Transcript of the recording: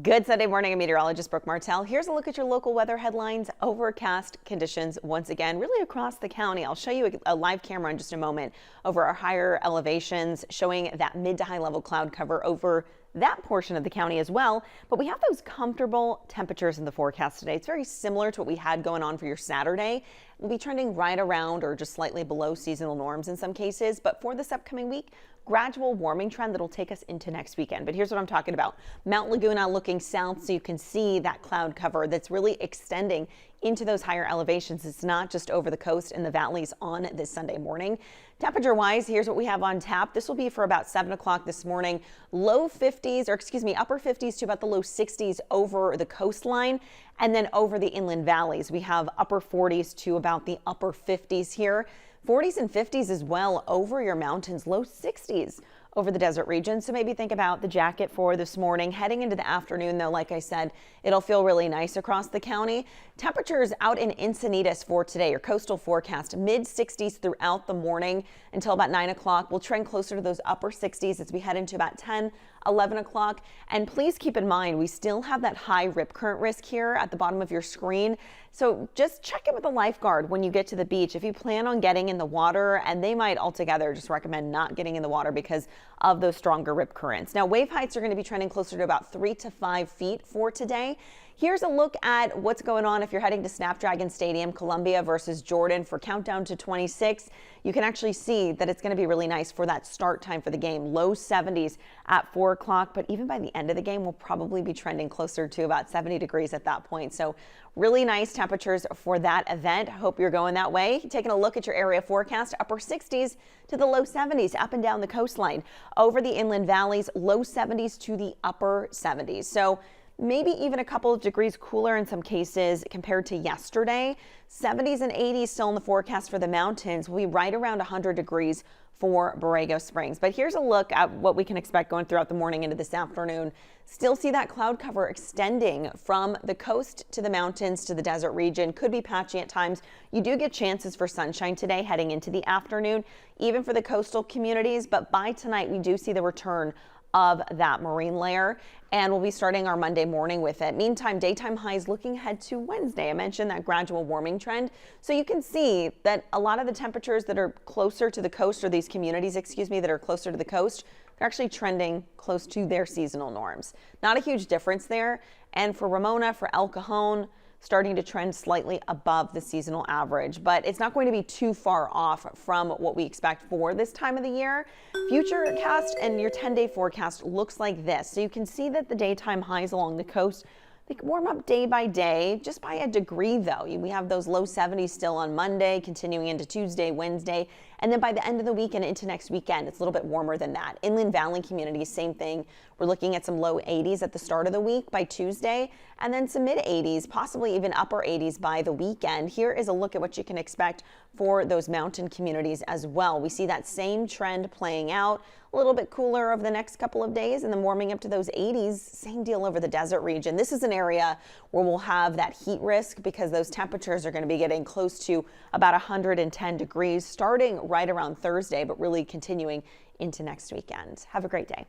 Good Sunday morning, I'm meteorologist Brooke Martell. Here's a look at your local weather headlines. Overcast conditions once again, really across the county. I'll show you a live camera in just a moment over our higher elevations, showing that mid to high level cloud cover over that portion of the county as well. But we have those comfortable temperatures in the forecast today. It's very similar to what we had going on for your Saturday. We'll be trending right around or just slightly below seasonal norms in some cases. But for this upcoming week, gradual warming trend that'll take us into next weekend. But here's what I'm talking about. Mount Laguna looking south, so you can see that cloud cover that's really extending into those higher elevations. It's not just over the coast and the valleys on this Sunday morning. Temperature wise, here's what we have on tap. This will be for about 7 o'clock this morning. Upper 50s to about the low 60s over the coastline, and then over the inland valleys. We have upper 40s to about the upper 50s here. 40s and 50s as well over your mountains, low 60s over the desert region. So maybe think about the jacket for this morning. Heading into the afternoon, though, like I said, it'll feel really nice across the county. Temperatures out in Encinitas for today, your coastal forecast, mid 60s throughout the morning until about 9 o'clock. We'll trend closer to those upper 60s as we head into about 10, 11 o'clock. And please keep in mind, we still have that high rip current risk here at the bottom of your screen. So just check in with the lifeguard when you get to the beach if you plan on getting in the water, and they might altogether just recommend not getting in the water because of those stronger rip currents. Now, wave heights are going to be trending closer to about 3 to 5 feet for today. Here's a look at what's going on if you're heading to Snapdragon Stadium, Columbia versus Jordan for countdown to 26. You can actually see that it's going to be really nice for that start time for the game. Low 70s at 4 o'clock, but even by the end of the game, we'll probably be trending closer to about 70 degrees at that point. So really nice temperatures for that event. Hope you're going that way. Taking a look at your area forecast, upper 60s to the low 70s up and down the coastline. Over the inland valleys, low 70s to the upper 70s. So maybe even a couple of degrees cooler in some cases compared to yesterday. 70s and 80s still in the forecast for the mountains. We'll be right around 100 degrees for Borrego Springs. But here's a look at what we can expect going throughout the morning into this afternoon. Still see that cloud cover extending from the coast to the mountains to the desert region. Could be patchy at times. You do get chances for sunshine today heading into the afternoon, even for the coastal communities. But by tonight, we do see the return of that marine layer, and we'll be starting our Monday morning with it. Meantime, daytime highs looking ahead to Wednesday. I mentioned that gradual warming trend, so you can see that a lot of the temperatures that are closer to the coast, or these communities, that are closer to the coast, they're actually trending close to their seasonal norms. Not a huge difference there. And for Ramona, for El Cajon, starting to trend slightly above the seasonal average, but it's not going to be too far off from what we expect for this time of the year. Futurecast and your 10-day forecast looks like this. So you can see that the daytime highs along the coast, they can warm up day by day, just by a degree though. We have those low 70s still on Monday, continuing into Tuesday, Wednesday, and then by the end of the week and into next weekend, it's a little bit warmer than that. Inland Valley communities, same thing. We're looking at some low 80s at the start of the week by Tuesday, and then some mid 80s, possibly even upper 80s by the weekend. Here is a look at what you can expect for those mountain communities as well. We see that same trend playing out. A little bit cooler over the next couple of days and then warming up to those 80s. Same deal over the desert region. This is an area where we'll have that heat risk because those temperatures are going to be getting close to about 110 degrees starting right around Thursday, but really continuing into next weekend. Have a great day.